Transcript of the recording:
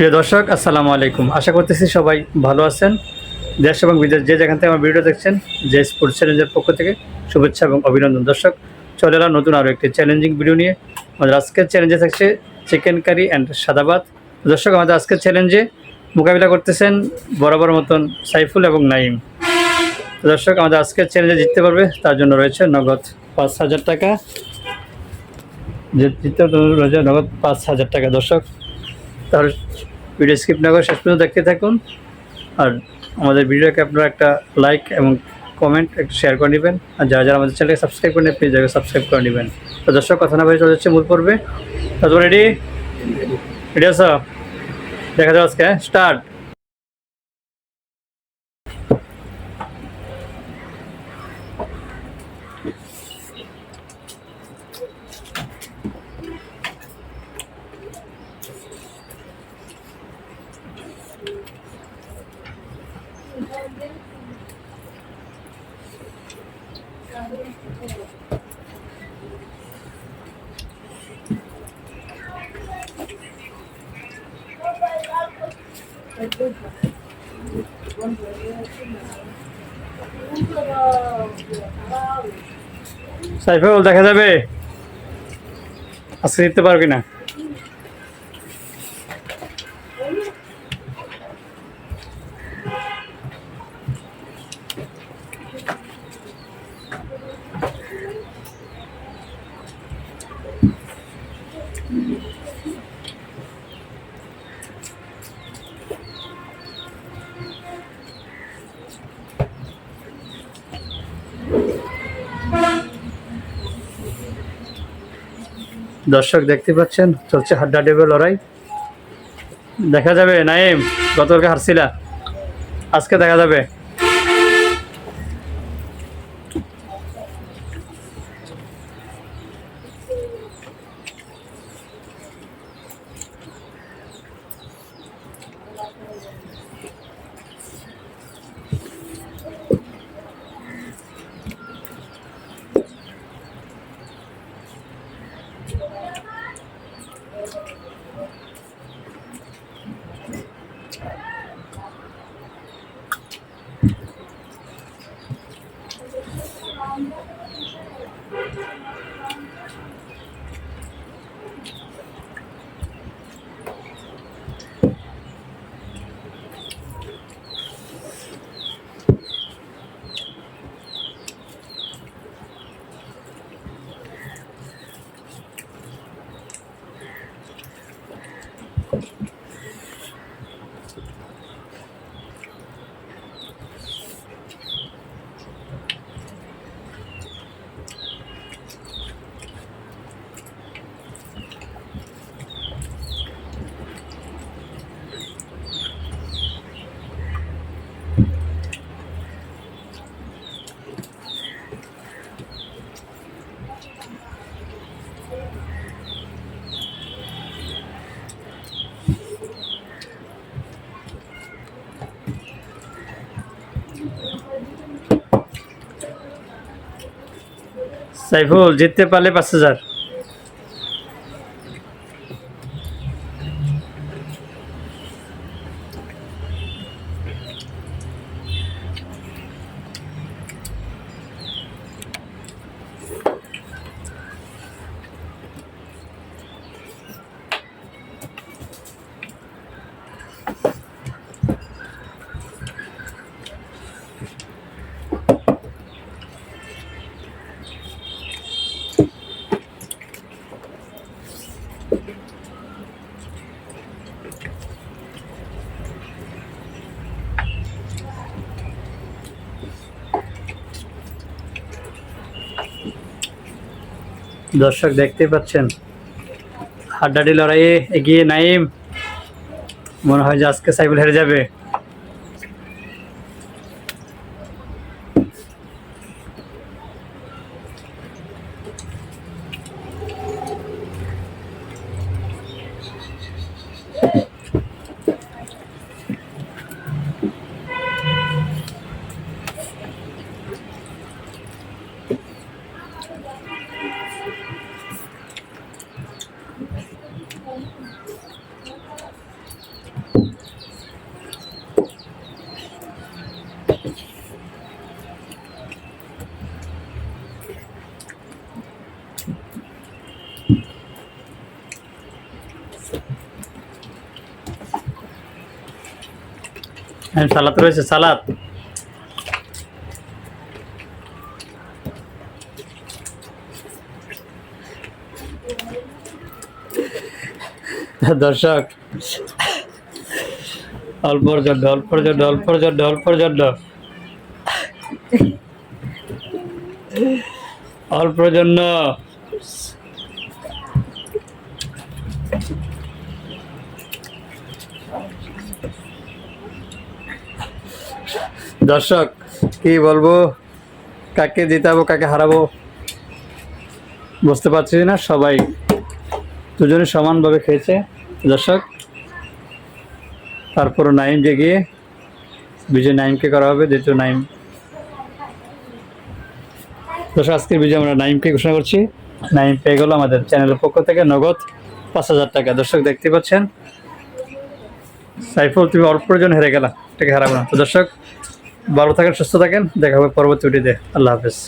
প্রিয় দর্শক, আসসালামু আলাইকুম। আশা করতেছি সবাই ভালো আছেন। দেশ এবং বিদেশ যে যেখান থেকে আমার ভিডিও দেখছেন, যে স্পোর্টস চ্যালেঞ্জের পক্ষ থেকে শুভেচ্ছা এবং অভিনন্দন। দর্শক, চলে এলাম নতুন আরও একটি চ্যালেঞ্জিং ভিডিও নিয়ে। আমাদের আজকের চ্যালেঞ্জে থাকছে চিকেন কারি অ্যান্ড সাদা ভাত। দর্শক, আমাদের আজকের চ্যালেঞ্জে মোকাবিলা করতেছেন বরাবর মতন সাইফুল এবং নাইম। দর্শক, আমাদের আজকের চ্যালেঞ্জে জিততে পারবে তার জন্য রয়েছে নগদ 5,000 টাকা। জিততে রয়েছে নগদ 5,000 টাকা। দর্শক, তাহলে ভিডিও স্কিপ না করে শেষ পর্যন্ত দেখতে থাকুন। আর আমাদের ভিডিওকে আপনারা একটা লাইক এবং কমেন্ট একটু শেয়ার করে নেবেন। আর যারা যারা আমাদের চ্যানেলকে সাবস্ক্রাইব করেন, প্লিজ জায়গায় সাবস্ক্রাইব করে নেবেন। তো দর্শক, কথা না বলে চলে যাচ্ছে মূল পর্বে। তারপর রেডি রেডি আছো? দেখা যাও আজকে স্টার্ট। সাইফুল, দেখা যাবে আজকে জিততে পারবি না। দর্শক, দেখতে পাচ্ছেন চলছে হাড্ডাহাড্ডি লড়াই। দেখা যাবে নাইম, গতকালকে হারছিলা, আজকে দেখা যাবে। সাইফুল, জিততে পারলে 5,000। দর্শক, দেখতে পাচ্ছেন হাড্ডাহাড্ডি লড়াইয়ে এগিয়ে নাইম। মনে হয় যে আজকে সাইফুল হেরে যাবে। সালাদ রয়েছে, সালাদ। দর্শক অল্পর জন্য অল্পর জন্য অল্পর জন্য অল্পর জন্য অল্পর জন্য দর্শক কি বলবো, কাকে জিতাবো কাকে হারাবো বুঝতে পারছি না। সবাই দুজনে সমানভাবে খেয়েছে দর্শক। তারপরও নাইম যে গিয়ে বিজয় নাইমকে করা হবে, দ্বিতীয় নাইম। দর্শক আজকের বিজয় আমরা নাইমকে ঘোষণা করছি। নাইম পেয়ে গেল আমাদের চ্যানেলের পক্ষ থেকে নগদ 5,000 টাকা। দর্শক দেখতে পাচ্ছেন, সাইফুল তুমি অল্পর জন্য হেরে গেলা, এটাকে হারাবো না। তো দর্শক ভালো থাকেন, সুস্থ থাকেন, দেখা হবে পরবর্তী ভিডিওতে। আল্লাহ হাফেজ।